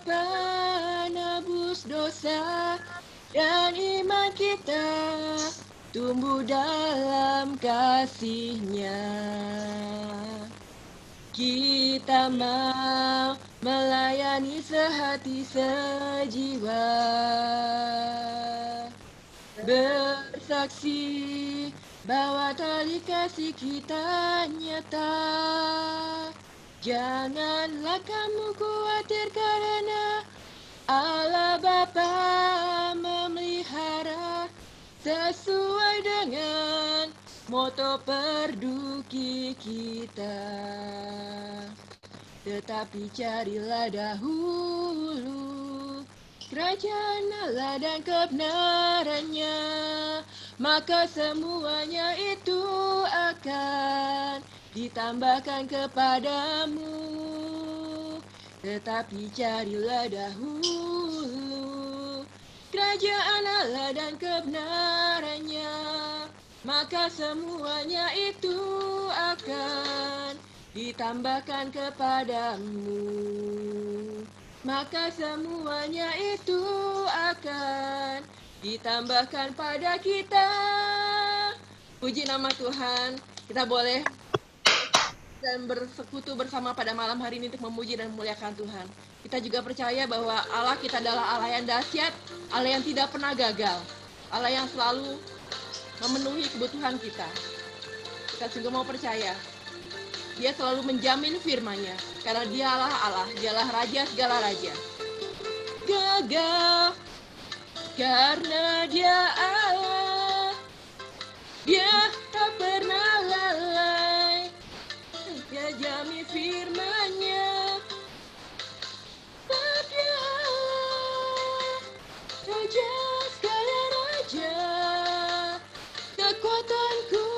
penebus dosa, dan iman kita tumbuh dalam kasih-Nya. Kita mau melayani sehati sejiwa, bersaksi bahwa tali kasih kita nyata. Janganlah kamu khawatir karena Allah Bapa memelihara sesuai dengan moto perduki kita. Tetapi carilah dahulu kerajaan Allah dan kebenarannya, maka semuanya itu akan ditambahkan kepadamu. Tetapi carilah dahulu kerajaan Allah dan kebenarannya, maka semuanya itu akan ditambahkan kepadamu. Maka semuanya itu akan ditambahkan pada kita. Puji nama Tuhan. Kita boleh dan bersekutu bersama pada malam hari ini untuk memuji dan memuliakan Tuhan. Kita juga percaya bahwa Allah kita adalah Allah yang dahsyat, Allah yang tidak pernah gagal, Allah yang selalu memenuhi kebutuhan kita. Kita sungguh mau percaya, Dia selalu menjamin firman-Nya, karena Dialah Allah, Dialah Raja segala raja. Gagal karena Dia Allah, Dia tak pernah lalai, Dia jamin firman-Nya. Dia Raja segala raja, kekuatanku,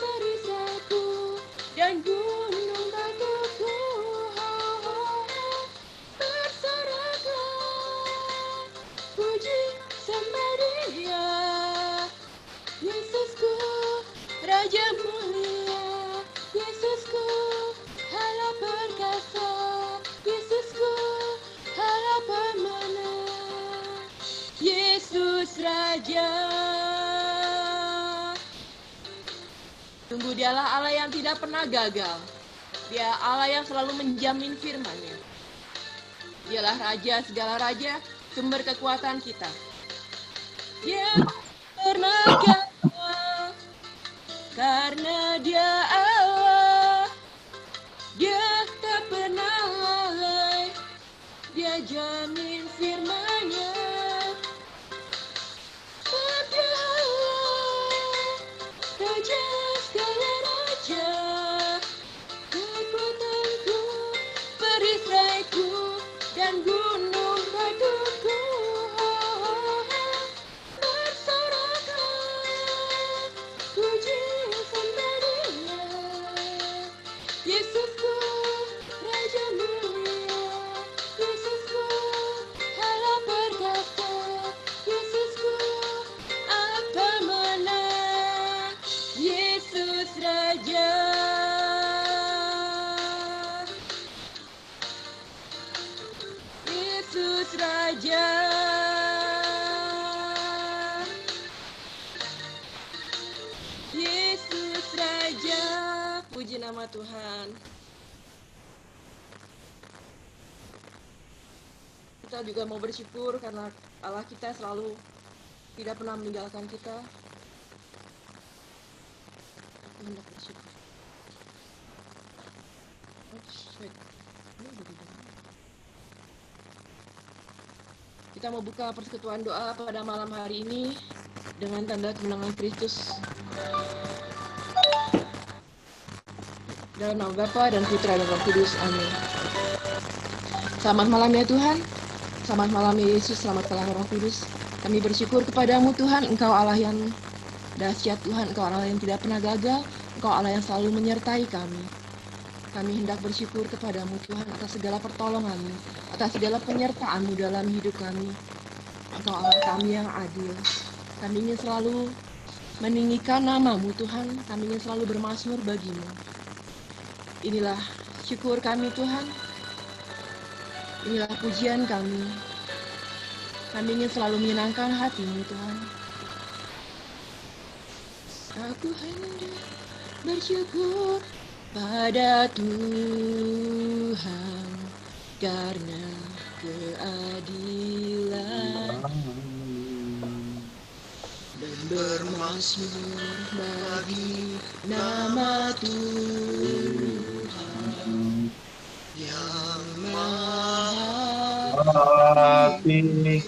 perisaiku, dan gunung batuku. Bersoraklah, puji sembah Dia, Yesusku, Raja mulia, Yesusku, Allah perkasa, Yesusku, Allah pemenang, Yesus Raja. Sungguh Dialah Allah yang tidak pernah gagal. Dia Allah yang selalu menjamin firman-Nya. Dialah Raja segala raja, sumber kekuatan kita. Dia pernah gagal karena Dia Allah. Dia tak pernah lalai, Dia jamin firman-Nya. Dia Allah, Raja segala raja, kekuatanku, perisaiku, dan gunung batuku. Bersoraklah, puji sembah Dia, Yesusku, Raja mulia, Yesusku, Allah perkasa, Yesusku, apa menang, Yesus Raja. Yesus Raja. Yesus Raja. Puji nama Tuhan. Kita juga mau bersyukur karena Allah kita selalu tidak pernah meninggalkan kita. Kita hendak bersyukur. Kita mau buka persekutuan doa pada malam hari ini dengan tanda kemenangan Kristus. Dalam nama Bapa dan Putra dan Roh Kudus. Amin. Selamat malam ya Tuhan. Selamat malam ya Yesus. Selamat malam Roh Kudus. Kami bersyukur kepadamu Tuhan. Engkau Allah yang dahsyat Tuhan. Engkau Allah yang tidak pernah gagal. Engkau Allah yang selalu menyertai kami. Kami hendak bersyukur kepadamu Tuhan atas segala pertolongan-Mu, atas segala penyertaan-Mu dalam hidup kami. Engkau Allah kami yang adil. Kami ingin selalu meninggikan nama-Mu Tuhan. Kami ingin selalu bermazmur bagi-Mu. Inilah syukur kami Tuhan. Inilah pujian kami. Kami ingin selalu menyenangkan hati-Mu, Tuhan. Aku hendak bersyukur pada Tuhan karena keadilan dan bermazmur bagi nama Tuhan yang Maha Tinggi.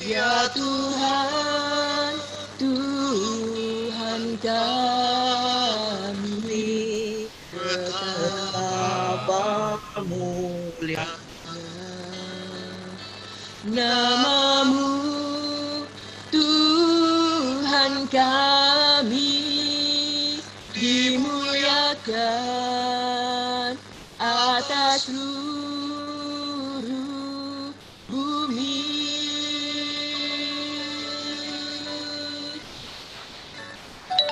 Ya Tuhan, Tuhan kami, betapa mulia nama-Mu, Tuhan kami, dimuliakan atas seluruh bumi.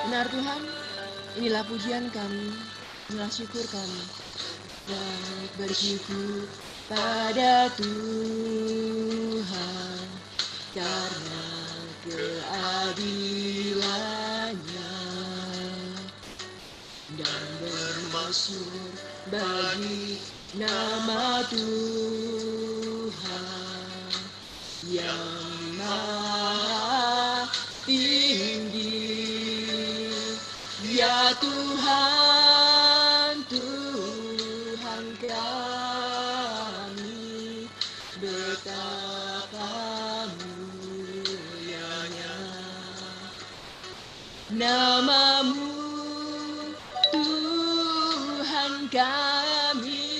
Benar Tuhan, inilah pujian kami, inilah syukur kami. Dan bersyukur pada Tuhan karena keadilannya dan bermazmur bagi nama Tuhan yang Maha Tinggi. Ya Tuhan, Tuhan kami, betapa mulianya nama-Mu, Tuhan kami,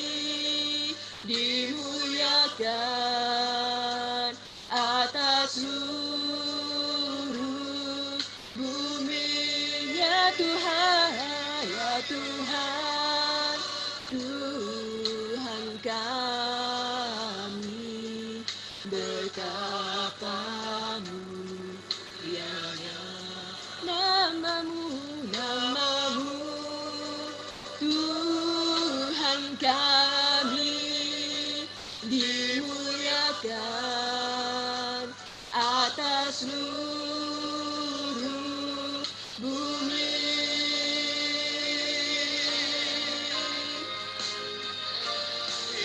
dimuliakan atas seluruh bumi. Ya Tuhan, ya Tuhan, Tuhan kami, betapa mulianya nama-Mu, nama-Mu, Tuhan kami, dimuliakan atas seluruh bumi.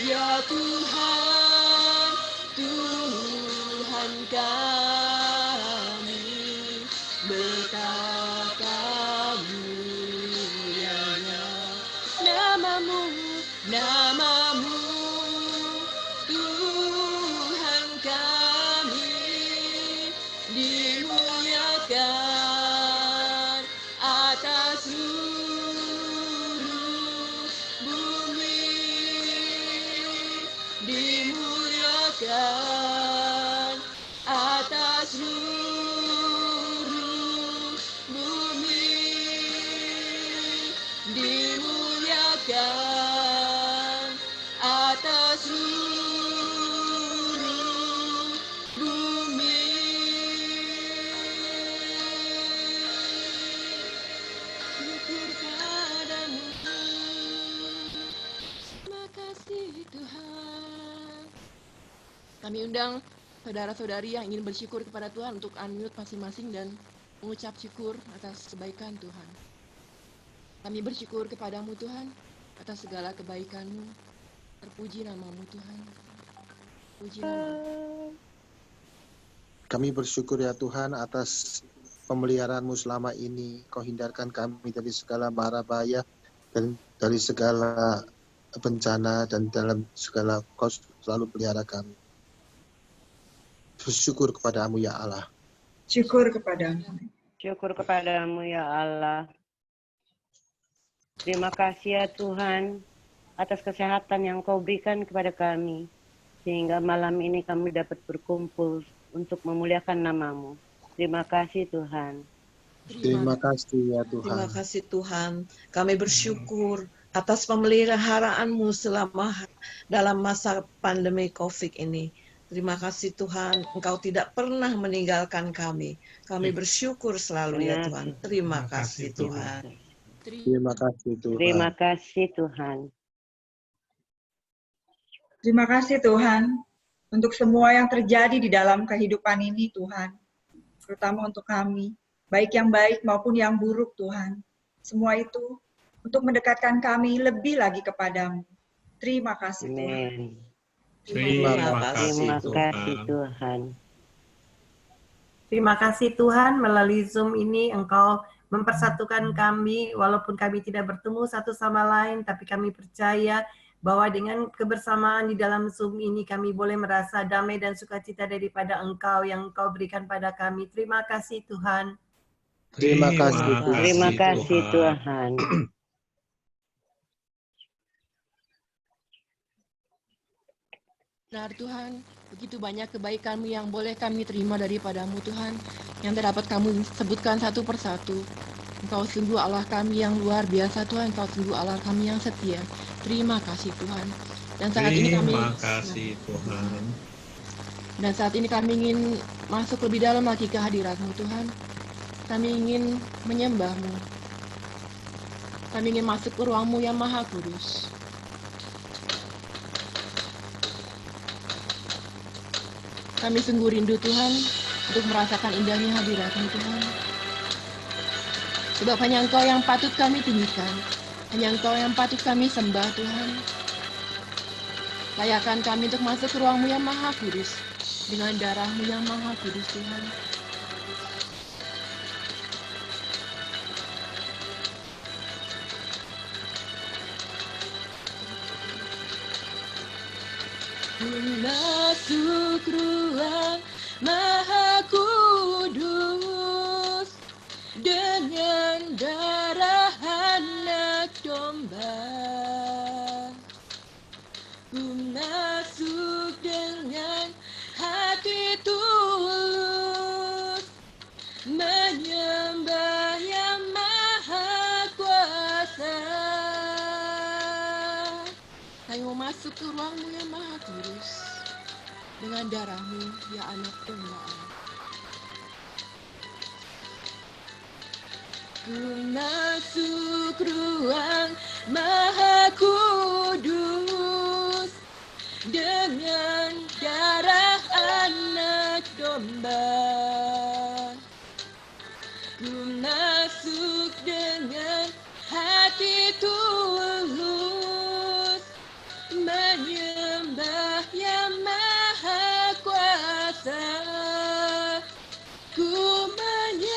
Ya Tuhan, Tuhan kami, betapa mulianya nama-Mu, nama-Mu, Tuhan kami, dimuliakan atas seluruh bumi, dimuliakan atas seluruh bumi, dimuliakan atas seluruh bumi. Syukur padamu, terima kasih Tuhan. Kami undang saudara-saudari yang ingin bersyukur kepada Tuhan untuk unmute masing-masing dan mengucap syukur atas kebaikan Tuhan. Kami bersyukur kepadamu Tuhan atas segala kebaikan-Mu. Terpuji nama-Mu Tuhan. Puji nama-Mu. Kami bersyukur ya Tuhan atas pemeliharaan-Mu selama ini. Kau hindarkan kami dari segala mara bahaya dan dari segala bencana dan dalam segala Kau selalu pelihara kami. Bersyukur kepadamu ya Allah. syukur kepadamu. Syukur kepadamu ya Allah. Terima kasih ya Tuhan atas kesehatan yang Kau berikan kepada kami. Sehingga malam ini kami dapat berkumpul untuk memuliakan nama-Mu. Terima kasih Tuhan. Terima kasih ya Tuhan. Terima kasih Tuhan. Kami bersyukur atas pemeliharaan-Mu selama dalam masa pandemi COVID ini. Terima kasih Tuhan, Engkau tidak pernah meninggalkan kami. Kami bersyukur selalu ya Tuhan. Terima kasih Tuhan. Terima kasih Tuhan. Terima kasih Tuhan. Terima kasih Tuhan untuk semua yang terjadi di dalam kehidupan ini Tuhan. Terutama untuk kami, baik yang baik maupun yang buruk Tuhan. Semua itu untuk mendekatkan kami lebih lagi kepadamu. Terima kasih Tuhan. Amin. Terima Terima kasih Terima kasih kasih Tuhan. Tuhan. Terima kasih Tuhan, melalui Zoom ini Engkau mempersatukan kami, walaupun kami tidak bertemu satu sama lain, tapi kami percaya bahwa dengan kebersamaan di dalam Zoom ini kami boleh merasa damai dan sukacita daripada Engkau yang Engkau berikan pada kami. Terima kasih Tuhan. Terima kasih Terima Tuhan. Terima kasih kasih Tuhan. Tuhan. Benar Tuhan, begitu banyak kebaikan-Mu yang boleh kami terima daripadamu Tuhan, yang dapat kami sebutkan satu persatu. Engkau sungguh Allah kami yang luar biasa Tuhan, Engkau sungguh Allah kami yang setia. Terima kasih Tuhan. Dan saat ini kami Terima kasih Tuhan. Dan saat ini kami ingin masuk lebih dalam lagi ke hadirat-Mu Tuhan. Kami ingin menyembah-Mu. Kami ingin masuk ke ruang-Mu yang maha kudus. Kami sungguh rindu Tuhan untuk merasakan indahnya hadirat-Mu Tuhan. Sebab hanya Engkau yang patut kami tinggikan. Hanya Engkau yang patut kami sembah Tuhan. Layakkan kami untuk masuk ke ruang-Mu yang maha kudus. Dengan darah-Mu yang maha kudus Tuhan. Masuk ruang maha kudus dengan darah anak domba. Ku masuk dengan hati tulus menyembah yang maha kuasa. Kami mau masuk ke ruang-Mu yang maha kudus dengan darah-Mu, ya anak domba Allah. Ku masuk ruang maha kudus dengan darah anak domba. Ku masuk dengan hati tulus menyembah yang maha kuasa. Ku menyembah-Mu,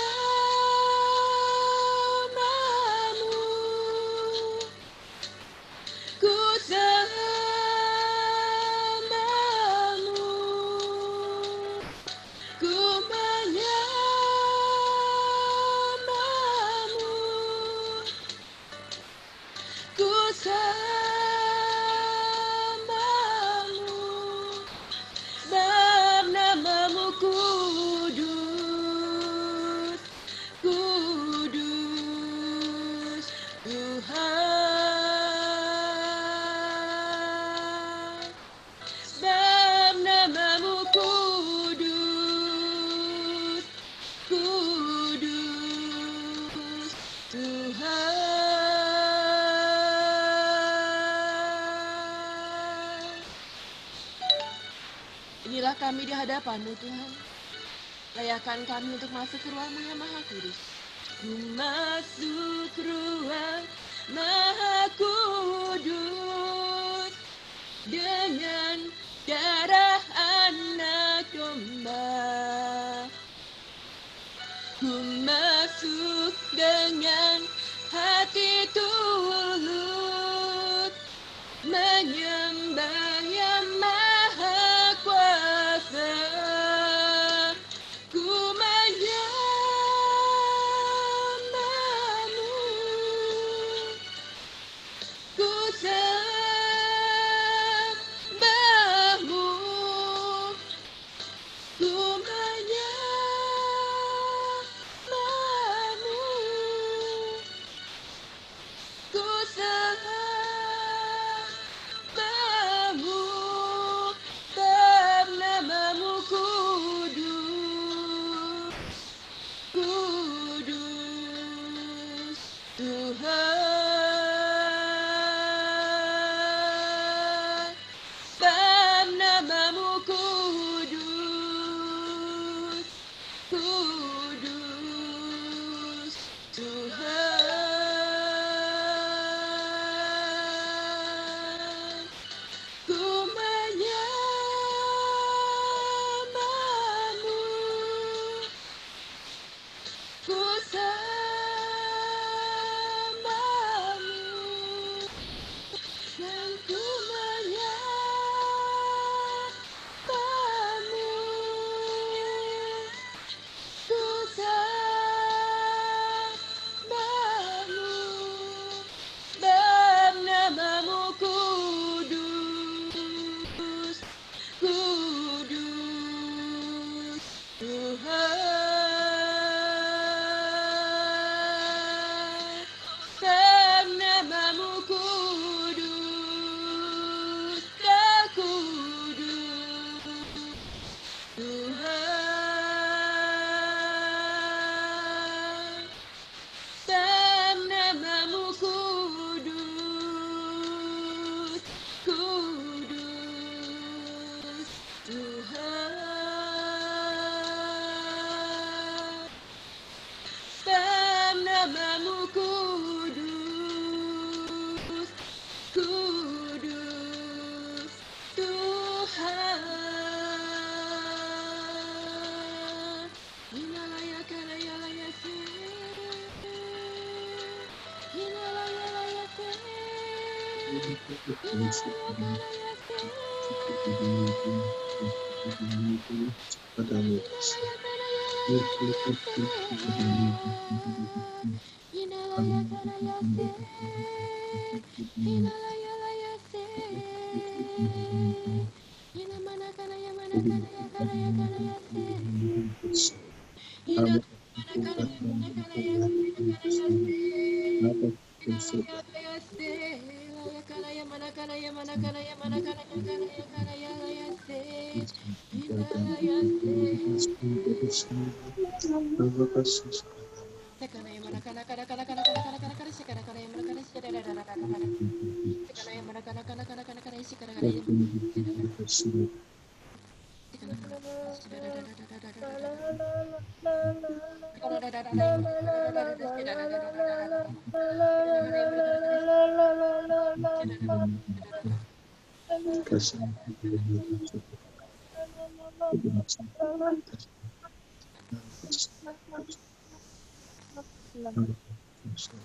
ku sembah-Mu, ku menyembah-Mu, ku sembah-Mu, sebab nama-Mu kudus, kudus Tuhan. Sebab nama-Mu kudus, kudus Tuhan. Inilah kami di hadapan-Mu Tuhan. Layakkan kami untuk masuk ke ruang-Mu yang maha kudus. Ku masuk ruang maha kudus dengan darah anak domba. Ku masuk dengan hati tulus menyembah yang maha kuasa. Ku menyembah-Mu, ku sembah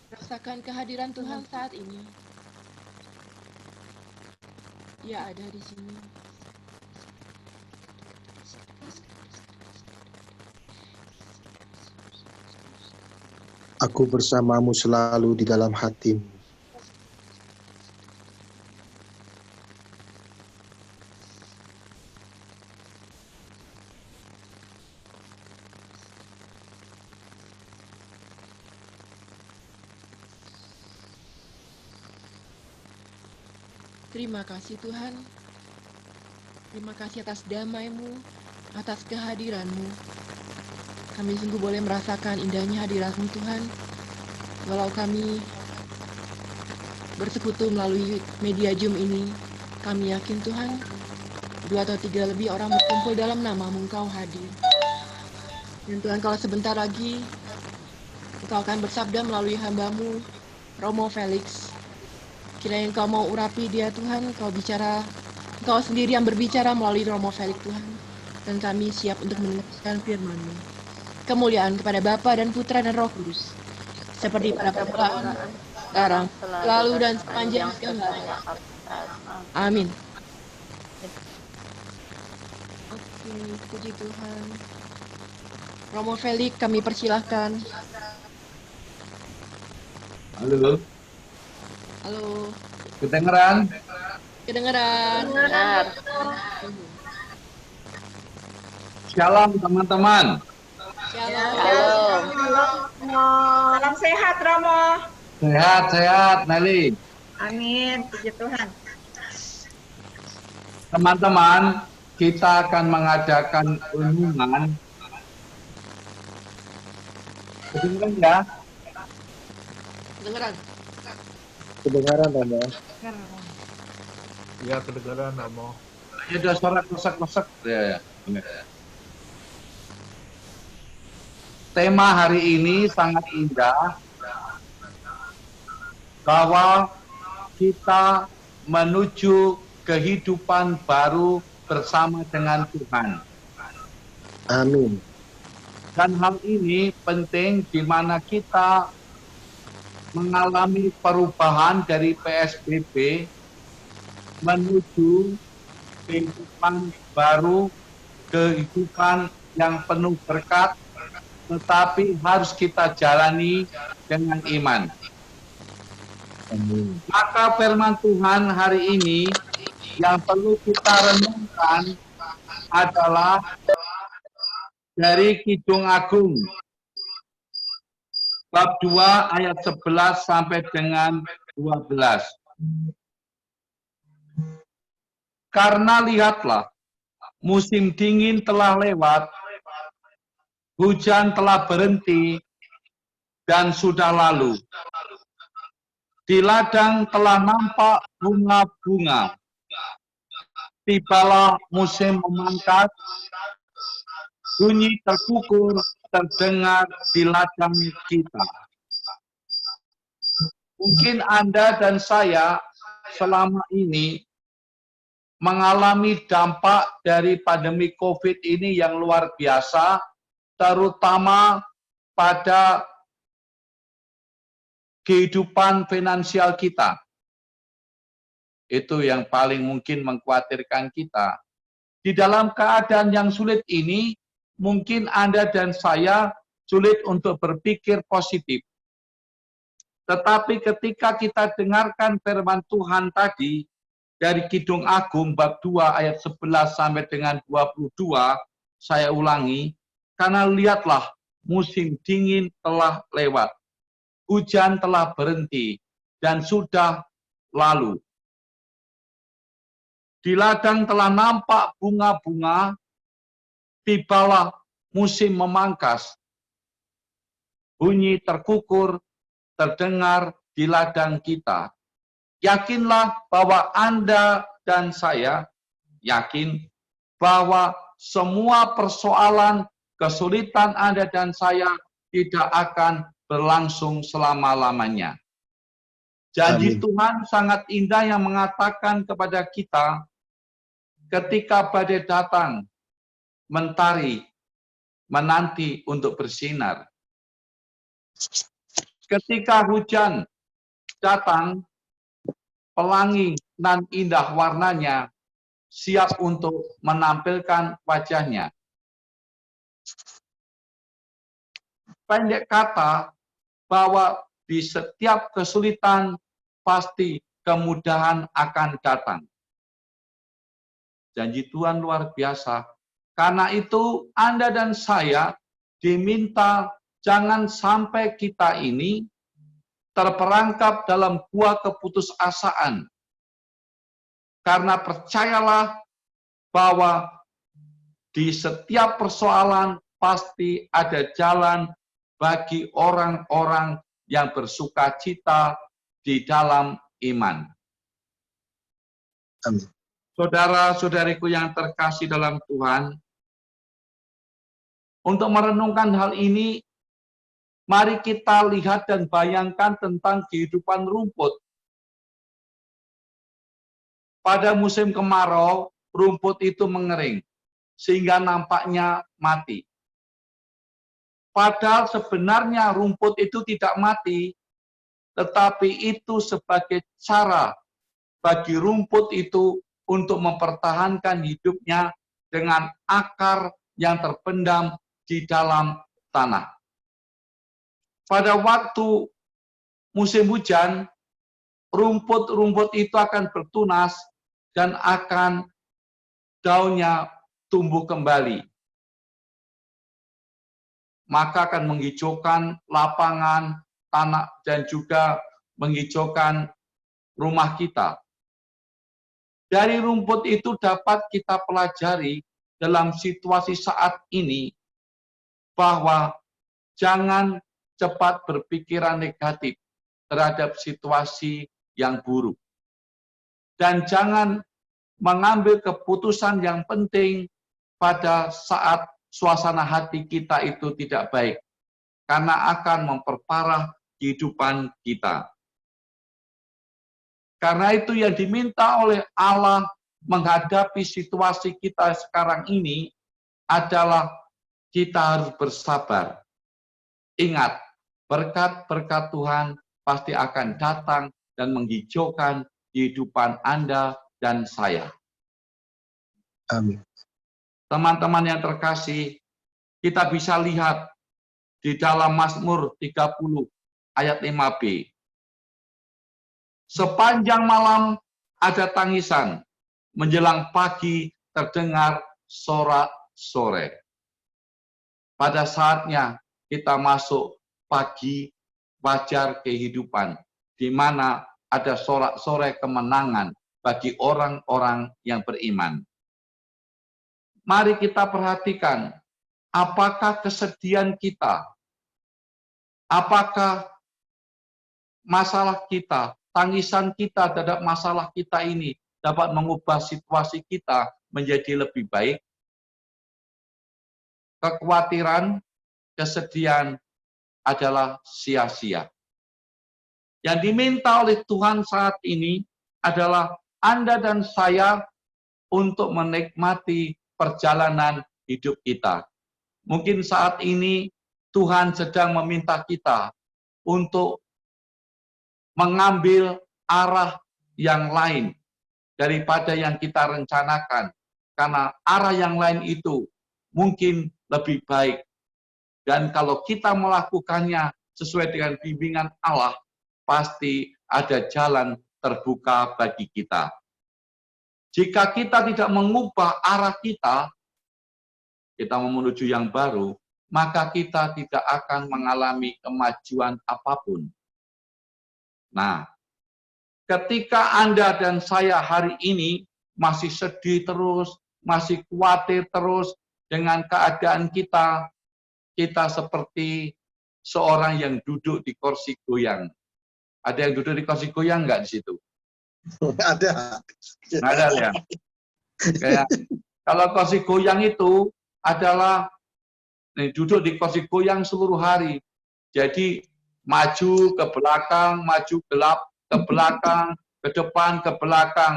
Rasakan kehadiran Tuhan saat ini. Dia ada di sini. Aku bersamamu selalu di dalam hatimu. Terima kasih Tuhan. Terima kasih atas damai-Mu, atas kehadiran-Mu. Kami sungguh boleh merasakan indahnya hadirat-Mu Tuhan. Walau kami bersekutu melalui media Zoom ini, kami yakin Tuhan, 2 atau 3 lebih orang berkumpul dalam nama-Mu, Engkau hadir. Dan Tuhan, kalau sebentar lagi Engkau akan bersabda melalui hamba-Mu, Romo Felix. Kiranya Engkau mau urapi dia Tuhan, Engkau sendiri yang berbicara melalui Romo Felix Tuhan. Dan kami siap untuk mendengarkan firman-Mu. Kemuliaan kepada Bapa dan Putra dan Roh Kudus, seperti pada permulaan, sekarang, lalu dan sepanjang segala. Amin. Oke, puji Tuhan. Romo Felix, kami persilahkan. Halo, Halo, kedengeran? kedengaran. Shalom teman-teman. Shalom. Salam sehat, Romo. Sehat-sehat, Nelly. Amin, puji Tuhan. Teman-teman, kita akan mengadakan renungan. Kedengeran ya? Kedengaran. Kedengaran, Romo? Ya, kedengaran, Romo. Ya udah suara kresek-kresek. Ya. Tema hari ini sangat indah, bahwa kita menuju kehidupan baru bersama dengan Tuhan. Amin. Dan hal ini penting di mana kita mengalami perubahan dari PSBB menuju kehidupan baru, kehidupan yang penuh berkat, tetapi harus kita jalani dengan iman. Amin. Maka firman Tuhan hari ini yang perlu kita renungkan adalah dari Kidung Agung bab 2 ayat 11 sampai dengan 12. Karena lihatlah, musim dingin telah lewat, hujan telah berhenti dan sudah lalu. Di ladang telah nampak bunga-bunga. Tibalah musim memangkas, bunyi terkukur terdengar di ladang kita. Mungkin Anda dan saya selama ini mengalami dampak dari pandemi COVID ini yang luar biasa, terutama pada kehidupan finansial kita. Itu yang paling mungkin mengkhawatirkan kita. Di dalam keadaan yang sulit ini, mungkin Anda dan saya sulit untuk berpikir positif. Tetapi ketika kita dengarkan firman Tuhan tadi, dari Kidung Agung bab 2 ayat 11 sampai dengan 22, saya ulangi, karena lihatlah musim dingin telah lewat, hujan telah berhenti, dan sudah lalu. Di ladang telah nampak bunga-bunga, tibalah musim memangkas. Bunyi terkukur terdengar di ladang kita. Yakinlah bahwa Anda dan saya yakin bahwa semua persoalan, kesulitan Anda dan saya tidak akan berlangsung selama-lamanya. Janji Tuhan sangat indah yang mengatakan kepada kita, ketika badai datang, mentari menanti untuk bersinar. Ketika hujan datang, pelangi dan indah warnanya siap untuk menampilkan wajahnya. Pendek kata, bahwa di setiap kesulitan pasti kemudahan akan datang. Janji Tuhan luar biasa. Karena itu Anda dan saya diminta jangan sampai kita ini terperangkap dalam buah keputusasaan. Karena percayalah bahwa di setiap persoalan pasti ada jalan bagi orang-orang yang bersuka cita di dalam iman. Amin. Saudara-saudariku yang terkasih dalam Tuhan, untuk merenungkan hal ini, mari kita lihat dan bayangkan tentang kehidupan rumput. Pada musim kemarau, rumput itu mengering, sehingga nampaknya mati. Padahal sebenarnya rumput itu tidak mati, tetapi itu sebagai cara bagi rumput itu untuk mempertahankan hidupnya dengan akar yang terpendam di dalam tanah. Pada waktu musim hujan, rumput-rumput itu akan bertunas dan akan daunnya tumbuh kembali. Maka akan menghijaukan lapangan, tanah, dan juga menghijaukan rumah kita. Dari rumput itu dapat kita pelajari dalam situasi saat ini bahwa jangan cepat berpikiran negatif terhadap situasi yang buruk. Dan jangan mengambil keputusan yang penting pada saat suasana hati kita itu tidak baik, karena akan memperparah kehidupan kita. Karena itu yang diminta oleh Allah menghadapi situasi kita sekarang ini adalah kita harus bersabar. Ingat, berkat-berkat Tuhan pasti akan datang dan menghijaukan kehidupan Anda dan saya. Amin. Teman-teman yang terkasih, kita bisa lihat di dalam Mazmur 30 ayat 5b. Sepanjang malam ada tangisan, menjelang pagi terdengar sorak-sorai. Pada saatnya kita masuk pagi wajar kehidupan, di mana ada sorak-sorai kemenangan bagi orang-orang yang beriman. Mari kita perhatikan, apakah kesedihan kita, apakah masalah kita, tangisan kita terhadap masalah kita ini dapat mengubah situasi kita menjadi lebih baik. Kekhawatiran, kesedihan adalah sia-sia. Yang diminta oleh Tuhan saat ini adalah Anda dan saya untuk menikmati perjalanan hidup kita. Mungkin saat ini Tuhan sedang meminta kita untuk mengambil arah yang lain daripada yang kita rencanakan. Karena arah yang lain itu mungkin lebih baik. Dan kalau kita melakukannya sesuai dengan bimbingan Allah, pasti ada jalan terbuka bagi kita. Jika kita tidak mengubah arah kita mau menuju yang baru, maka kita tidak akan mengalami kemajuan apapun. Nah, ketika Anda dan saya hari ini masih sedih terus, masih khawatir terus dengan keadaan kita, kita seperti seorang yang duduk di kursi goyang. Ada yang duduk di kursi goyang nggak di situ? Ada. Ada ya. Kayak, kalau kursi goyang itu adalah duduk di kursi goyang seluruh hari. Jadi maju ke belakang, maju ke belakang, ke depan, ke belakang.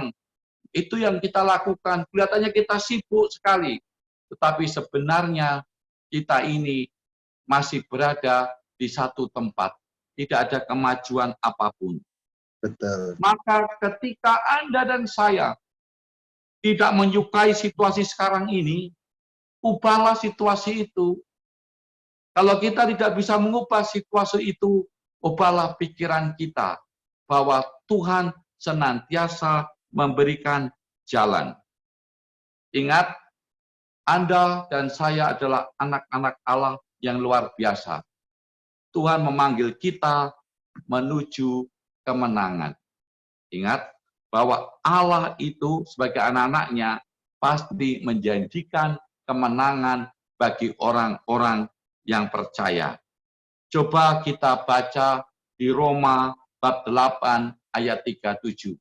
Itu yang kita lakukan. Kelihatannya kita sibuk sekali. Tetapi sebenarnya kita ini masih berada di satu tempat. Tidak ada kemajuan apapun. Betul. Maka ketika Anda dan saya tidak menyukai situasi sekarang ini, ubahlah situasi itu. Kalau kita tidak bisa mengubah situasi itu, ubahlah pikiran kita bahwa Tuhan senantiasa memberikan jalan. Ingat, Anda dan saya adalah anak-anak Allah yang luar biasa. Tuhan memanggil kita menuju kemenangan. Ingat bahwa Allah itu sebagai anak-anaknya pasti menjanjikan kemenangan bagi orang-orang yang percaya. Coba kita baca di Roma bab 8 ayat 37.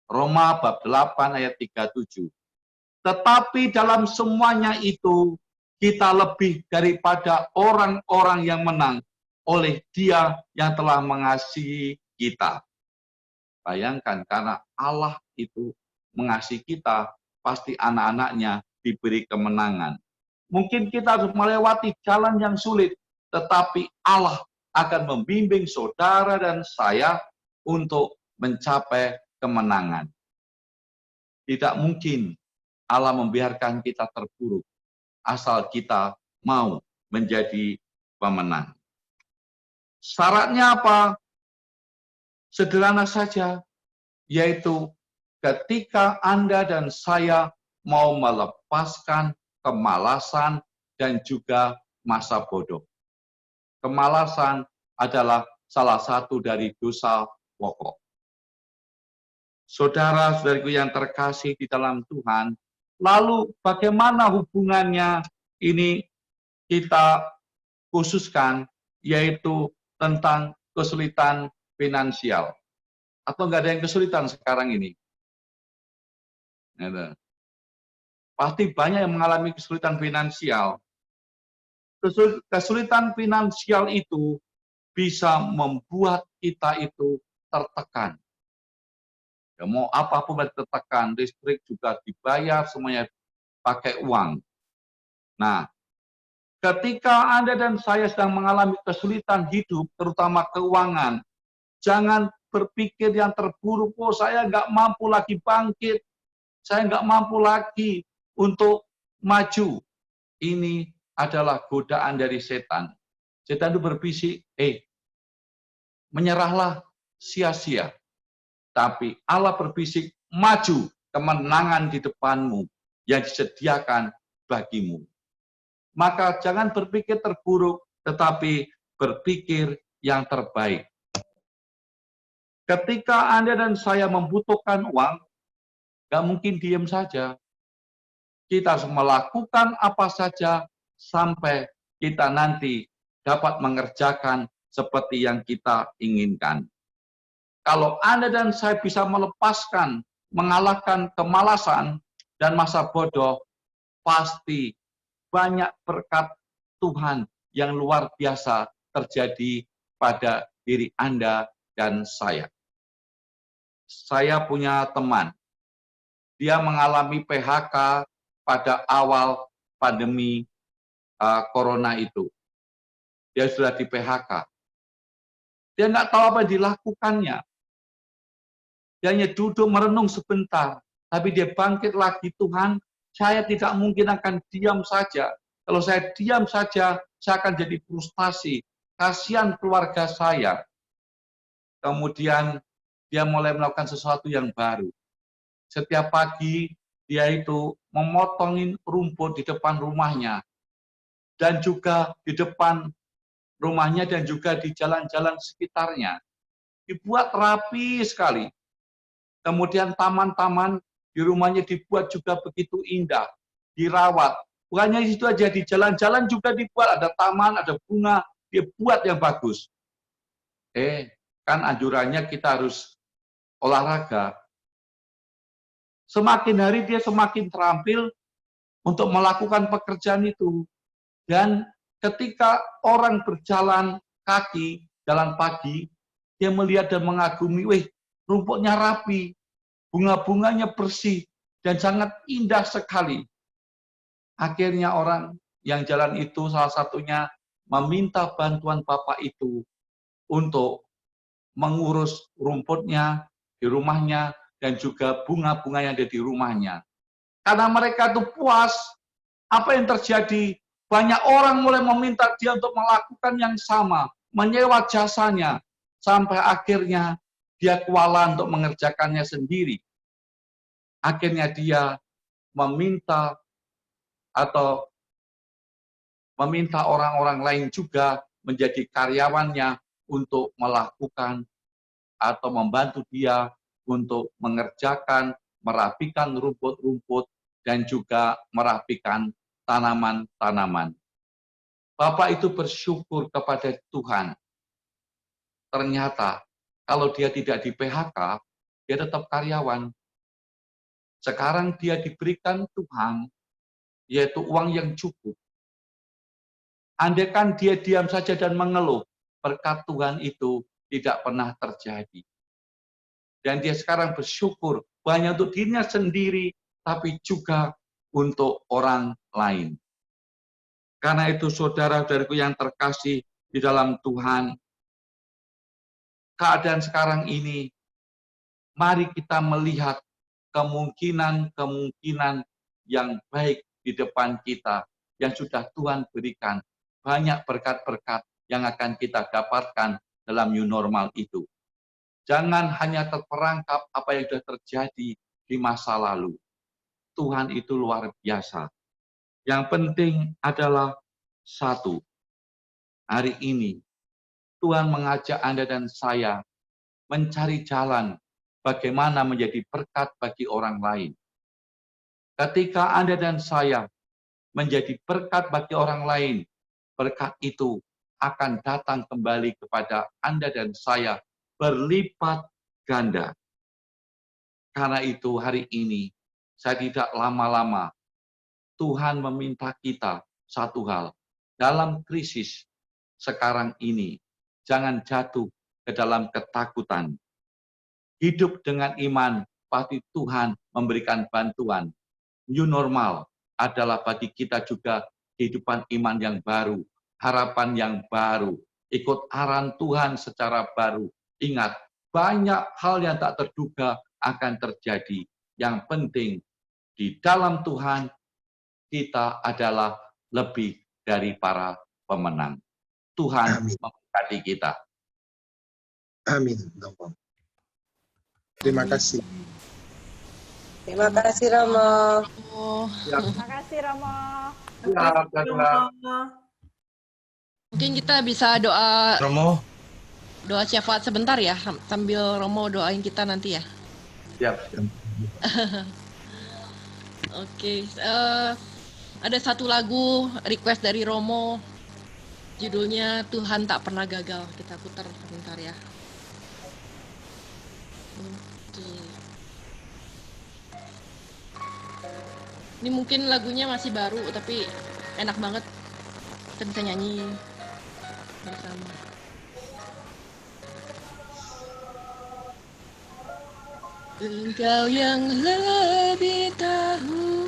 Roma bab 8 ayat 37. Tetapi dalam semuanya itu kita lebih daripada orang-orang yang menang oleh Dia yang telah mengasihi kita. Bayangkan, karena Allah itu mengasihi kita, pasti anak-anaknya diberi kemenangan. Mungkin kita harus melewati jalan yang sulit, tetapi Allah akan membimbing saudara dan saya untuk mencapai kemenangan. Tidak mungkin Allah membiarkan kita terpuruk, asal kita mau menjadi pemenang. Syaratnya apa? Sederhana saja, yaitu ketika Anda dan saya mau melepaskan kemalasan dan juga masa bodoh. Kemalasan adalah salah satu dari dosa pokok. Saudara-saudariku yang terkasih di dalam Tuhan, lalu bagaimana hubungannya ini kita khususkan, yaitu tentang kesulitan finansial. Atau nggak ada yang kesulitan sekarang ini? Pasti banyak yang mengalami kesulitan finansial. Kesulitan finansial itu bisa membuat kita itu tertekan. Ya, mau apapun tertekan, listrik juga dibayar, semuanya pakai uang. Nah, ketika Anda dan saya sedang mengalami kesulitan hidup, terutama keuangan, jangan berpikir yang terburuk, oh saya nggak mampu lagi bangkit, saya nggak mampu lagi untuk maju. Ini adalah godaan dari setan. Setan itu berbisik, menyerahlah sia-sia. Tapi Allah berbisik, maju, kemenangan di depanmu yang disediakan bagimu. Maka jangan berpikir terburuk, tetapi berpikir yang terbaik. Ketika Anda dan saya membutuhkan uang, nggak mungkin diam saja. Kita harus melakukan apa saja sampai kita nanti dapat mengerjakan seperti yang kita inginkan. Kalau Anda dan saya bisa melepaskan, mengalahkan kemalasan dan masa bodoh, pasti banyak berkat Tuhan yang luar biasa terjadi pada diri Anda dan saya. Saya punya teman, dia mengalami PHK pada awal pandemi corona itu. Dia sudah di PHK. Dia nggak tahu apa yang dilakukannya. Dia hanya duduk merenung sebentar, tapi dia bangkit lagi. Tuhan, saya tidak mungkin akan diam saja. Kalau saya diam saja, saya akan jadi frustasi. Kasihan keluarga saya. Kemudian dia mulai melakukan sesuatu yang baru. Setiap pagi dia itu memotongin rumput di depan rumahnya. Dan juga di depan rumahnya dan juga di jalan-jalan sekitarnya. Dibuat rapi sekali. Kemudian taman-taman di rumahnya dibuat juga begitu indah. Dirawat. Bukannya itu aja, di jalan-jalan juga dibuat. Ada taman, ada bunga. Dia buat yang bagus. Kan anjurannya kita harus olahraga. Semakin hari dia semakin terampil untuk melakukan pekerjaan itu. Dan ketika orang berjalan kaki, jalan pagi, dia melihat dan mengagumi, wih, rumputnya rapi, bunga-bunganya bersih, dan sangat indah sekali. Akhirnya orang yang jalan itu salah satunya meminta bantuan bapak itu untuk mengurus rumputnya di rumahnya dan juga bunga-bunga yang ada di rumahnya. Karena mereka itu puas, apa yang terjadi? Banyak orang mulai meminta dia untuk melakukan yang sama, menyewa jasanya, sampai akhirnya dia kewalahan untuk mengerjakannya sendiri. Akhirnya dia meminta orang-orang lain juga menjadi karyawannya untuk melakukan atau membantu dia untuk mengerjakan, merapikan rumput-rumput, dan juga merapikan tanaman-tanaman. Bapak itu bersyukur kepada Tuhan. Ternyata kalau dia tidak di PHK, dia tetap karyawan. Sekarang dia diberikan Tuhan, yaitu uang yang cukup. Andaikan dia diam saja dan mengeluh, berkat Tuhan itu tidak pernah terjadi. Dan dia sekarang bersyukur, banyak untuk dirinya sendiri, tapi juga untuk orang lain. Karena itu saudara-saudaraku yang terkasih di dalam Tuhan, keadaan sekarang ini, mari kita melihat kemungkinan-kemungkinan yang baik di depan kita, yang sudah Tuhan berikan. Banyak berkat-berkat yang akan kita dapatkan dalam new normal itu. Jangan hanya terperangkap apa yang sudah terjadi di masa lalu. Tuhan itu luar biasa. Yang penting adalah satu. Hari ini, Tuhan mengajak Anda dan saya mencari jalan bagaimana menjadi berkat bagi orang lain. Ketika Anda dan saya menjadi berkat bagi orang lain, berkat itu akan datang kembali kepada Anda dan saya berlipat ganda. Karena itu hari ini, saya tidak lama-lama, Tuhan meminta kita satu hal. Dalam krisis sekarang ini, jangan jatuh ke dalam ketakutan. Hidup dengan iman, pasti Tuhan memberikan bantuan. New normal adalah bagi kita juga kehidupan iman yang baru, harapan yang baru, ikut arahan Tuhan secara baru. Ingat, banyak hal yang tak terduga akan terjadi. Yang penting, di dalam Tuhan, kita adalah lebih dari para pemenang. Tuhan memberkati kita. Amin. Terima kasih. Terima kasih Romo. Terima kasih Romo. Mungkin kita bisa doa Romo. Doa syafaat sebentar ya, sambil Romo doain kita nanti ya. Siap. Oke, ada satu lagu request dari Romo, judulnya Tuhan Tak Pernah Gagal. Kita putar sebentar ya. Oke. Ini mungkin lagunya masih baru, tapi enak banget. Kita bisa nyanyi bersama. Engkau yang lebih tahu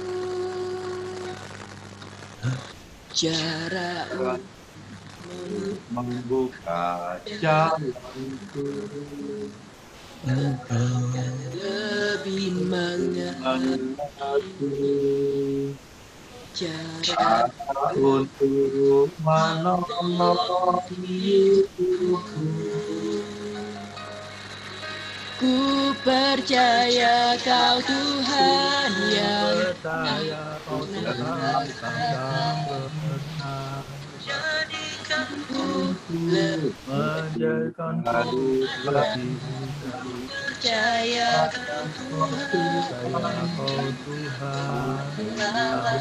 cara membuka jalanku Engkau lebih mengerti cara untuk menolong hidupku. Ku percaya Kau Tuhan yang percaya kau Tuhan takkan pernah menjadikanku lebih dari percaya Kau percaya kau Tuhan takkan pernah.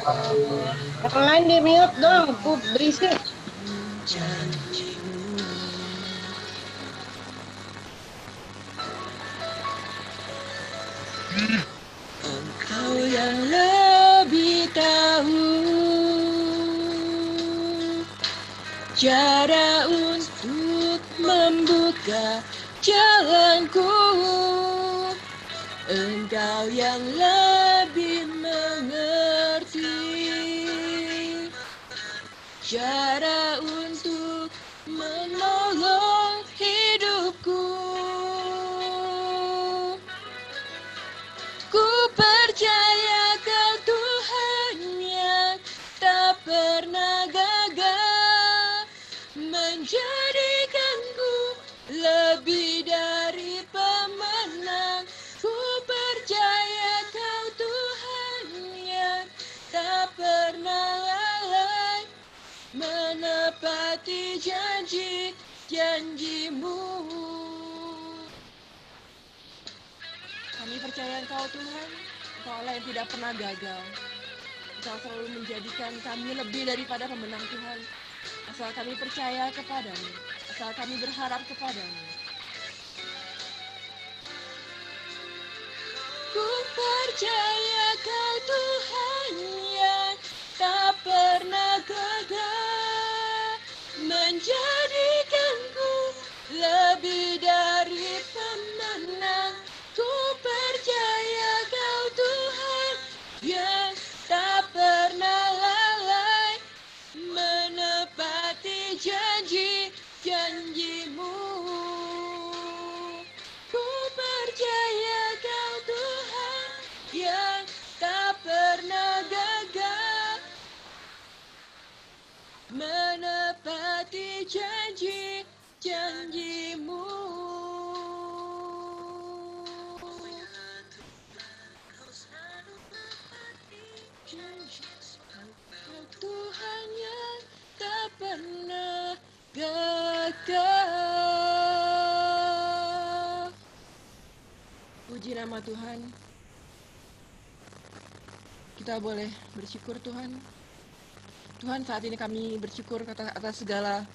Yang lain di mute dong, pup berisik. janjimu. Engkau yang lebih tahu cara untuk membuka jalanku. Engkau yang lebih mengerti cara untuk menolong hidupku. Ku percaya Kau Tuhan yang tak pernah gagal menjadikanku lebih dari pemenang. Ku percaya Kau Tuhan yang tak pernah lalai menepati janji-janjimu. Kami percaya Engkau Tuhan, Engkau Allah yang tidak pernah gagal. Engkau selalu menjadikan kami lebih daripada pemenang Tuhan. Asal kami percaya kepadamu, asal kami berharap kepadamu. Ku percaya Kau Tuhan yang tak pernah gagal menjadikanku lebih dari pemenang. Ku percaya Kau Tuhan yang tak pernah lalai menepati janji-janjimu. Ku percaya Kau Tuhan yang tak pernah gagal menepati janji-janjimu. Kau Tuhan yang tak pernah gagal. Puji nama Tuhan. Kita boleh bersyukur Tuhan. Tuhan, saat ini kami bersyukur atas segala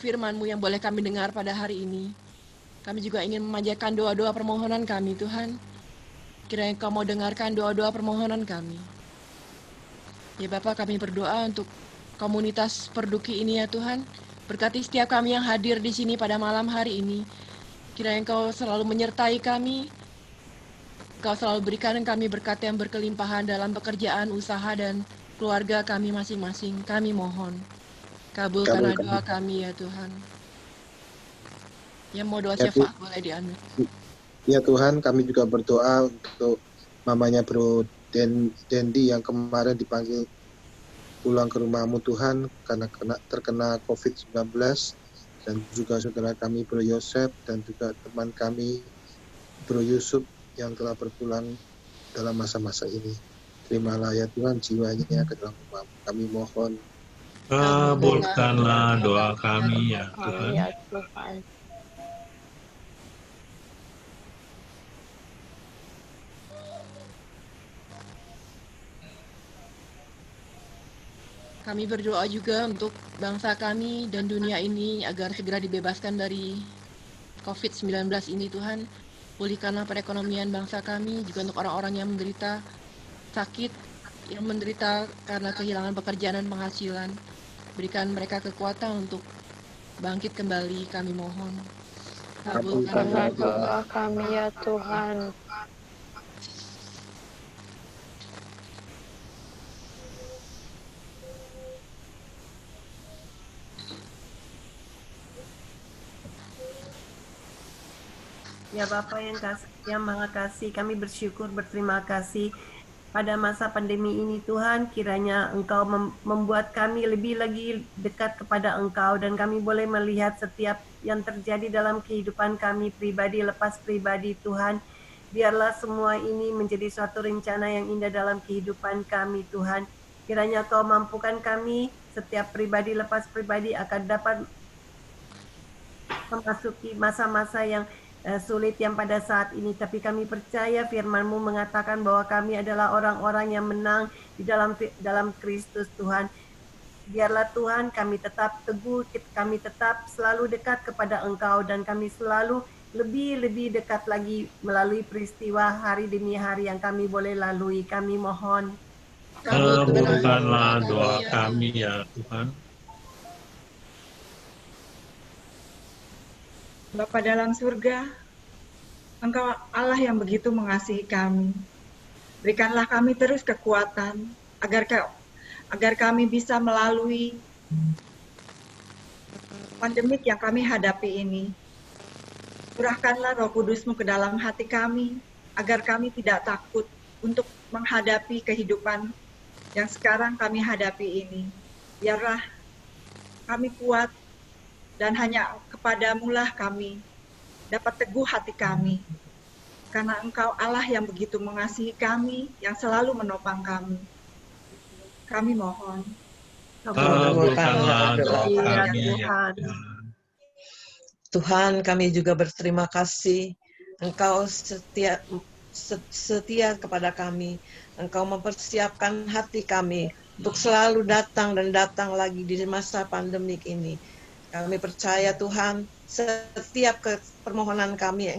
firman-Mu yang boleh kami dengar pada hari ini. Kami juga ingin memanjatkan doa-doa permohonan kami, Tuhan. Kiranya Kau mau dengarkan doa-doa permohonan kami. Ya Bapa, kami berdoa untuk komunitas Perduki ini ya Tuhan. Berkati setiap kami yang hadir di sini pada malam hari ini. Kiranya Engkau selalu menyertai kami. Engkau selalu berikan kami berkat yang berkelimpahan dalam pekerjaan, usaha, dan keluarga kami masing-masing. Kami mohon. Kabulkanlah doa kami ya Tuhan. Yang mau doa syafaat boleh diambil. Ya Tuhan, kami juga berdoa untuk mamanya Bro Dendi yang kemarin dipanggil pulang ke rumahmu Tuhan karena terkena COVID-19, dan juga saudara kami Bro Yosef dan juga teman kami Bro Yusuf yang telah berpulang dalam masa-masa ini. Terimalah ya Tuhan jiwanya ke dalam rumahmu. Kami mohon. Kabulkanlah doa kami ya Tuhan. Ya Tuhan. Kami berdoa juga untuk bangsa kami dan dunia ini agar segera dibebaskan dari COVID-19 ini Tuhan. Pulihkanlah perekonomian bangsa kami, juga untuk orang-orang yang menderita sakit, yang menderita karena kehilangan pekerjaan dan penghasilan. Berikan mereka kekuatan untuk bangkit kembali, kami mohon. Kabulkanlah doa kami ya Tuhan. Ya Bapa yang Maha Kasih, kami bersyukur, berterima kasih pada masa pandemi ini Tuhan, kiranya Engkau membuat kami lebih lagi dekat kepada Engkau dan kami boleh melihat setiap yang terjadi dalam kehidupan kami pribadi lepas pribadi Tuhan. Biarlah semua ini menjadi suatu rencana yang indah dalam kehidupan kami Tuhan. Kiranya Kau mampukan kami setiap pribadi lepas pribadi akan dapat memasuki masa-masa yang sulit yang pada saat ini, tapi kami percaya firman-Mu mengatakan bahwa kami adalah orang-orang yang menang di dalam Kristus Tuhan. Biarlah Tuhan kami tetap teguh, kami tetap selalu dekat kepada Engkau dan kami selalu lebih dekat lagi melalui peristiwa hari demi hari yang kami boleh lalui. Kami mohon. Kabulkanlah doa kami ya Tuhan. Bapa dalam surga, Engkau Allah yang begitu mengasihi kami. Berikanlah kami terus kekuatan agar kami bisa melalui pandemik yang kami hadapi ini. Curahkanlah Roh Kudus-Mu ke dalam hati kami, agar kami tidak takut untuk menghadapi kehidupan yang sekarang kami hadapi ini. Biarlah kami kuat, dan hanya kepadamu-lah kami dapat teguh hati kami. Karena Engkau Allah yang begitu mengasihi kami, yang selalu menopang kami. Kami mohon. Kabulkanlah doa kami ya Tuhan. Tuhan, kami juga berterima kasih. Engkau setia kepada kami. Engkau mempersiapkan hati kami untuk selalu datang dan datang lagi di masa pandemik ini. Kami percaya Tuhan, setiap permohonan kami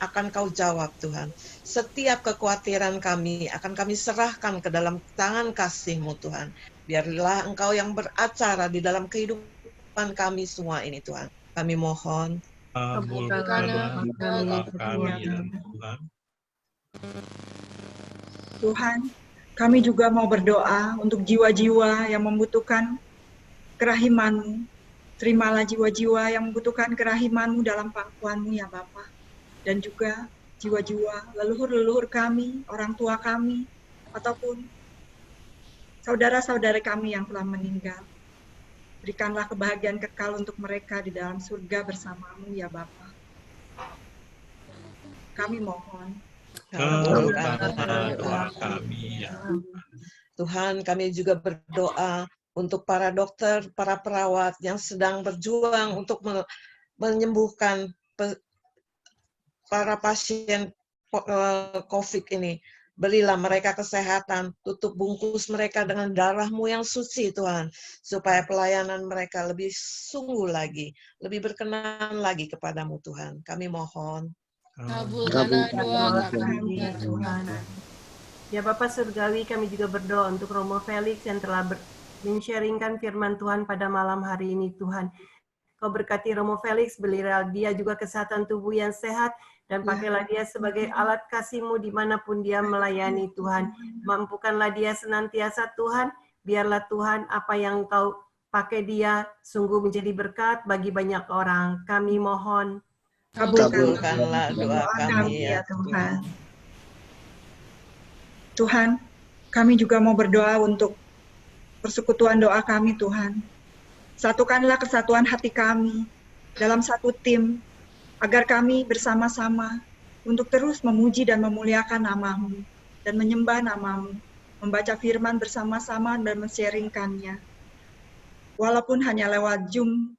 akan Kau jawab Tuhan. Setiap kekhawatiran kami akan kami serahkan ke dalam tangan kasih-Mu Tuhan. Biarlah Engkau yang beracara di dalam kehidupan kami semua ini Tuhan. Kami mohon. Kabulkanlah doa kami ya Tuhan. Tuhan, kami juga mau berdoa untuk jiwa-jiwa yang membutuhkan kerahiman-Mu. Terimalah jiwa-jiwa yang membutuhkan kerahiman-Mu dalam pangkuan-Mu ya Bapa. Dan juga jiwa-jiwa leluhur-leluhur kami, orang tua kami, ataupun saudara-saudara kami yang telah meninggal. Berikanlah kebahagiaan kekal untuk mereka di dalam surga bersama-Mu ya Bapa. Kami mohon. Kabulkanlah doa kami ya Tuhan, kami juga berdoa untuk para dokter, para perawat yang sedang berjuang untuk menyembuhkan para pasien COVID ini. Berilah mereka kesehatan, tutup bungkus mereka dengan darah-Mu yang suci Tuhan, supaya pelayanan mereka lebih sungguh lagi, lebih berkenan lagi kepadamu Tuhan. Kami mohon. Kabulkanlah doa kami Ya Tuhan. Ya Bapak Surgawi, kami juga berdoa untuk Romo Felix yang telah men-sharingkan firman Tuhan pada malam hari ini Tuhan. Kau berkati Romo Felix, berilah dia juga kesehatan tubuh yang sehat, dan pakailah dia sebagai alat kasih-Mu dimanapun dia melayani Tuhan. Mampukanlah dia senantiasa Tuhan, biarlah Tuhan apa yang Kau pakai dia sungguh menjadi berkat bagi banyak orang. Kami mohon. Kabulkanlah doa kami ya Tuhan. Tuhan, kami juga mau berdoa untuk persekutuan doa kami Tuhan. Satukanlah kesatuan hati kami dalam satu tim, agar kami bersama-sama untuk terus memuji dan memuliakan nama-Mu dan menyembah nama-Mu, membaca firman bersama-sama dan men-sharingkannya. Walaupun hanya lewat Zoom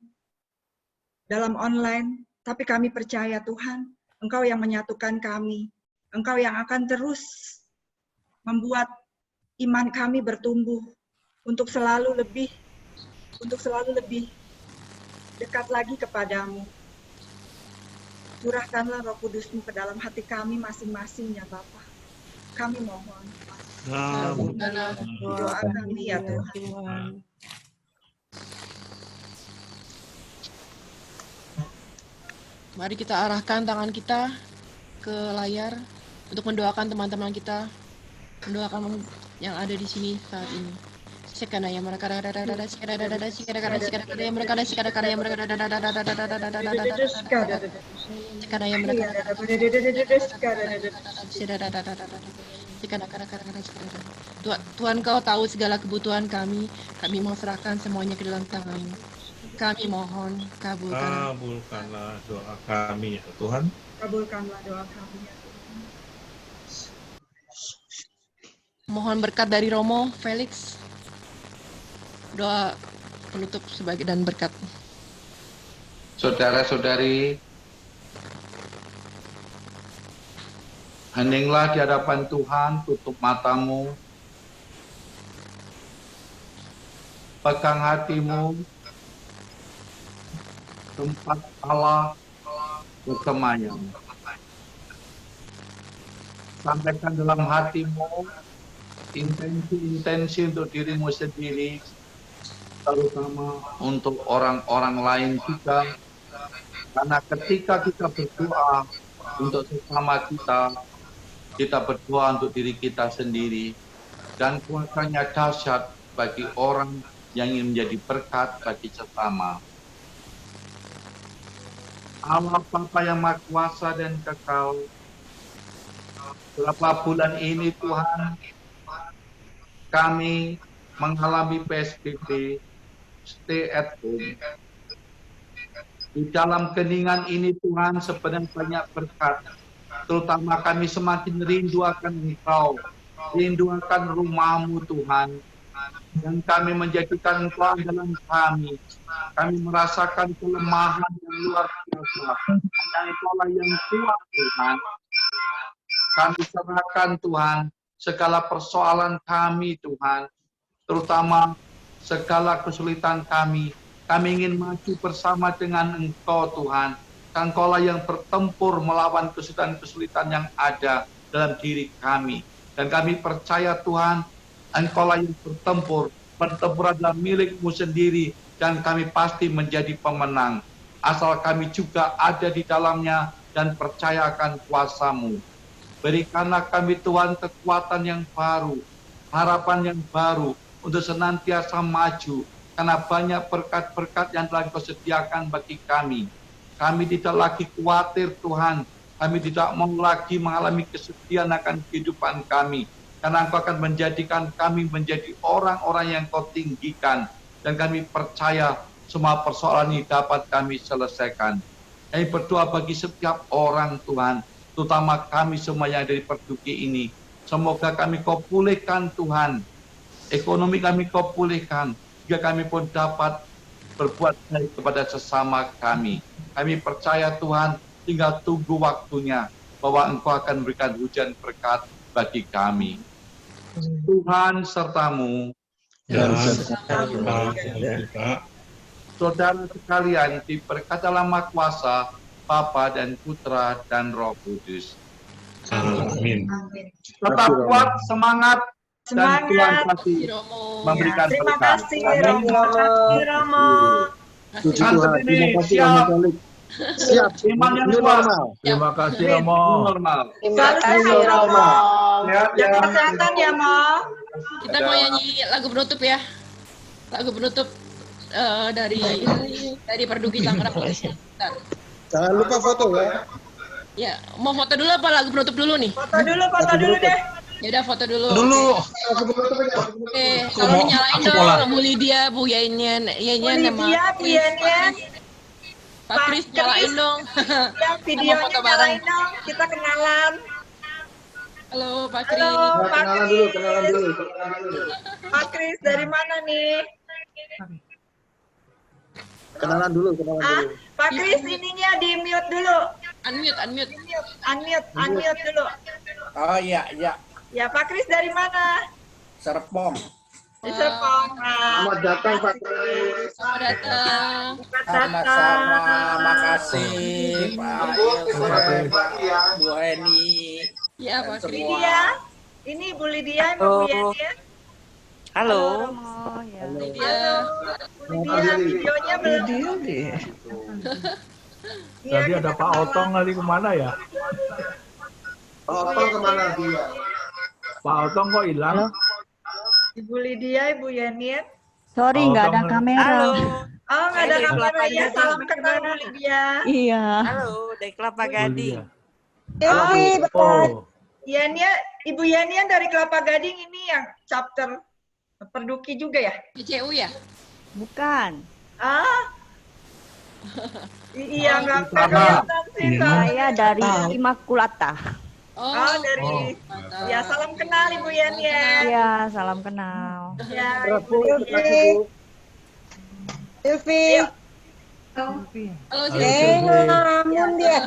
dalam online, tapi kami percaya Tuhan, Engkau yang menyatukan kami, Engkau yang akan terus membuat iman kami bertumbuh untuk selalu lebih dekat lagi kepadamu. Curahkanlah Roh Kudus-Mu ke dalam hati kami masing-masing ya Bapa. Kami mohon. Doa kami ya Tuhan. Mari kita arahkan tangan kita ke layar untuk mendoakan teman-teman kita, mendoakan yang ada di sini saat ini. Sekana yang mereka ada sekana yang mereka ada sekana yang mereka sekana yang mereka Tuhan, Kau tahu segala kebutuhan kami mau serahkan semuanya ke dalam tangan-Mu. Kami mohon Kabulkanlah doa kami ya Tuhan. Kabulkanlah doa kami ya Tuhan. Mohon berkat dari Romo Felix. Doa penutup sebagai dan berkat. Saudara-saudari, heninglah di hadapan Tuhan, tutup matamu, pegang hatimu, tempat Allah bersemayam. Sampaikan dalam hatimu intensi-intensi untuk dirimu sendiri, terutama untuk orang-orang lain juga. Karena ketika kita berdoa untuk sesama kita berdoa untuk diri kita sendiri. Dan kuasanya dahsyat bagi orang yang ingin menjadi berkat bagi sesama. Allah Bapa yang Maha Kuasa dan Kekal, berapa bulan ini Tuhan, kami mengalami PSBB, stay at home. Di dalam keningan ini Tuhan sebenarnya banyak berkat. Terutama kami semakin rindu akan Engkau, rindu akan rumah-Mu Tuhan. Dan kami menjadikan Engkau dalam kami. Kami merasakan kelemahan yang luar biasa. Hanya Engkau yang kuat Tuhan. Kami serahkan Tuhan segala persoalan kami Tuhan. Terutama segala kesulitan kami. Kami ingin maju bersama dengan Engkau Tuhan. Engkaulah yang bertempur melawan kesulitan-kesulitan yang ada dalam diri kami. Dan kami percaya Tuhan, Engkaulah yang bertempur. Pertempuran adalah milik-Mu sendiri. Dan kami pasti menjadi pemenang. Asal kami juga ada di dalamnya dan percayakan kuasa-Mu. Berikanlah kami Tuhan kekuatan yang baru. Harapan yang baru untuk senantiasa maju. Karena banyak berkat-berkat yang telah Kau sediakan bagi kami. Kami tidak lagi khawatir Tuhan. Kami tidak mau lagi mengalami kesedihan akan kehidupan kami. Karena Engkau akan menjadikan kami menjadi orang-orang yang Kau tinggikan. Dan kami percaya semua persoalan ini dapat kami selesaikan. Kami berdoa bagi setiap orang Tuhan. Terutama kami semua yang ada di Perduki ini. Semoga kami Kau pulihkan Tuhan. Ekonomi kami Kau pulihkan. Jika kami pun dapat berbuat baik kepada sesama kami. Kami percaya Tuhan, tinggal tunggu waktunya bahwa Engkau akan memberikan hujan berkat bagi kami. Tuhan serta-Mu. Dan Saudara sekalian, diberkati dalam Maha Kuasa, Bapa dan Putra dan Roh Kudus. Amin. Tetap kuat, semangat. Dan Tuhan pasti memberikan Terima berkat. kasih Romo. Puji Tuhan. Terima kasih Romo. Siap. Iman yang New kuat. normal. Terima kasih Romo. Normal. Terima kasih Romo. Sehat ya. Jaga kesehatan ya, Mo. Kita mau nyanyi lagu penutup ya. Lagu penutup dari Perduki Tangerang. Bentar. Jangan lupa foto ya. Ya, mau foto dulu apa lagu penutup dulu nih? Foto dulu deh. Ya udah foto dulu. Oke, Aku kalau mau- nyalain aku mau dong Bu Lydia, Bu Yenyen, nama Bu Yenyen. Pak Kris nyalain dong. Ya, videonya foto bareng. nyalain dong. Kita kenalan. Halo Pak Kris. Halo, Pak Kenalan Kris. dulu. Pak Kris dari mana nih? Kenalan dulu. Pak Kris ininya di mute dulu. Unmute dulu. Oh iya. Ya, Pak Kris dari mana? Serpong. Di Serpong. Selamat datang Pak Kris. Selamat datang. Sama-sama. Makasih Pak Yusuf, Bu Heni. Ya dan Pak Kris. semua. Lydia. Ini Bu Lydia sama Bu Yenyen. Halo. Lydia. Bu Lydia, videonya belum. Tadi ada Pak Otong tadi kemana ya? Otong kemana dia? Pak Otong kok hilang? Ibu Lydia, Ibu Yenian. Sorry, nggak ada kamera. Halo. Oh, nggak ada kamera ya. Salam kenal Bu Lydia. Iya. Halo, dari Kelapa Gading. Yenia, Ibu Yenian dari Kelapa Gading ini yang chapter Perduki juga ya? PCU ya? Bukan. Ah? Iya, nggak kelihatan sih. Saya dari Immaculata. Oh, dari ya salam kenal Ibu Yenian. Iya, salam kenal. Ya, Ibu Silvi. Halo, ngelamun dia.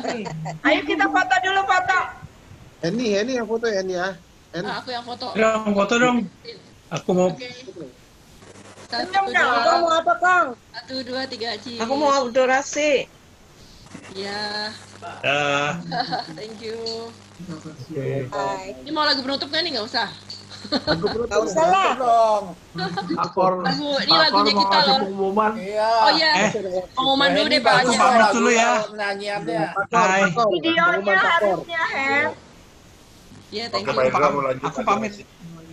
Ayo kita foto dulu, foto. Eni yang foto ya. Aku yang foto. Dong, foto dong. Aku mau. Senyum dong. Kang mau apa, Kang? 1, 2, 3, cheese. Aku mau adorasi. Ya. Thank you. Hai. Ini mau lagu penutup kan nih? Nggak usah. Nggak usah lah. Ini lagunya kita loh. Pengumuman. Oh iya. Pengumuman dulu deh Pak Aku Aceh. pamit dulu ya. Nyanyiannya. Hai. Videonya harusnya, Hen. Iya, thank you.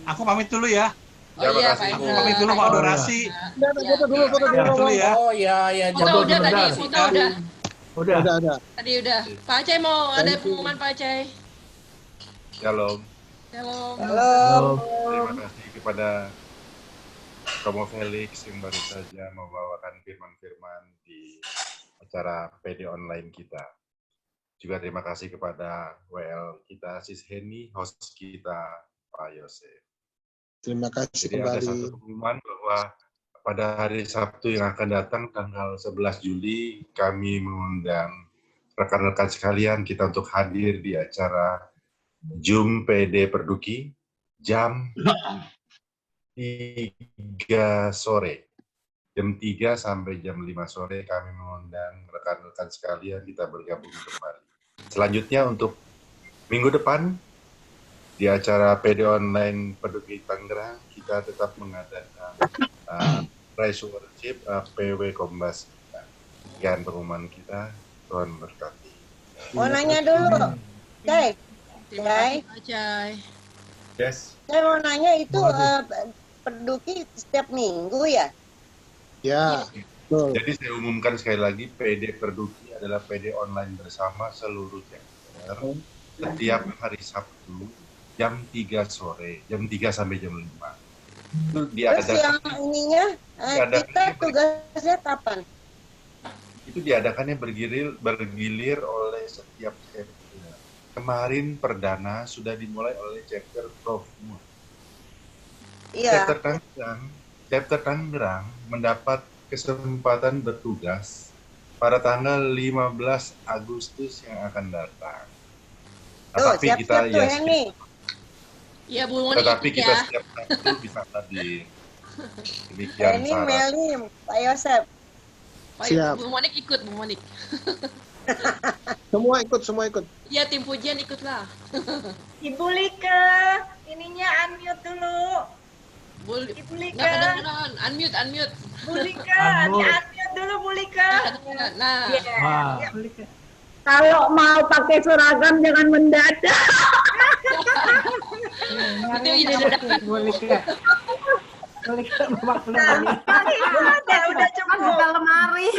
Aku pamit dulu ya. Oh iya, Pak Aku Indra. pamit dulu mau adorasi. Foto dulu ya. Oh iya, Foto udah tadi, foto udah. Udah. Tadi udah. Pak Aceh mau ada pengumuman Pak Aceh. Shalom. Shalom. Terima kasih kepada Romo Felix yang baru saja membawakan firman-firman di acara PD online kita. Juga terima kasih kepada WL kita, Sis Heni, host kita, Pak Yosef. Terima kasih Jadi ada kembali. satu pengumuman bahwa pada hari Sabtu yang akan datang, tanggal 11 Juli, kami mengundang rekan-rekan sekalian kita untuk hadir di acara Zoom PD Perduki jam 3 sore. Jam 3 sampai jam 5 sore kami mengundang rekan-rekan sekalian kita bergabung kembali. Selanjutnya untuk minggu depan di acara PD Online Perduki Tangerang kita tetap mengadakan Praise Worship PW Kombas. Sekian pengumuman kita. Tuhan berkati. Mau nanya dulu, Cai. Terima kasih Pak Aceh. Yes. Saya mau nanya itu Perduki setiap minggu ya? Ya. Jadi saya umumkan sekali lagi, PD Perduki adalah PD online bersama seluruh chapter setiap hari Sabtu jam 3 sore, jam 3 sampai jam 5. Itu Terus yang ininya kita tugasnya kapan? Itu diadakannya bergilir oleh setiap chapter. Kemarin perdana sudah dimulai oleh chapter Prof. Iya. Chapter Tangerang mendapat kesempatan bertugas pada tanggal 15 Agustus yang akan datang. Tetapi kita ya Bu Moni tetapi ikut kita ya. setiap Sabtu bisa hadir. Demikian Ini syarat. Meli, Pak Yosef. Siap. Bu Monik ikut, Bu Monik. Semua ikut. Ya, tim pujian ikut lah. Ibu Lika, ininya unmute dulu. Ibu Lika. Nggak kedengeran. Unmute. Bu Lika, di-unmute dulu Bu Lika. Nah. Yeah. Kalau mau pakai seragam jangan mendadak. Itu ide dadakan. Boleh babak belur ini. Udah cukup. Buka lemari.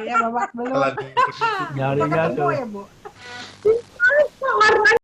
Ya babak belur. Nyarinya tuh. Ya, Bu.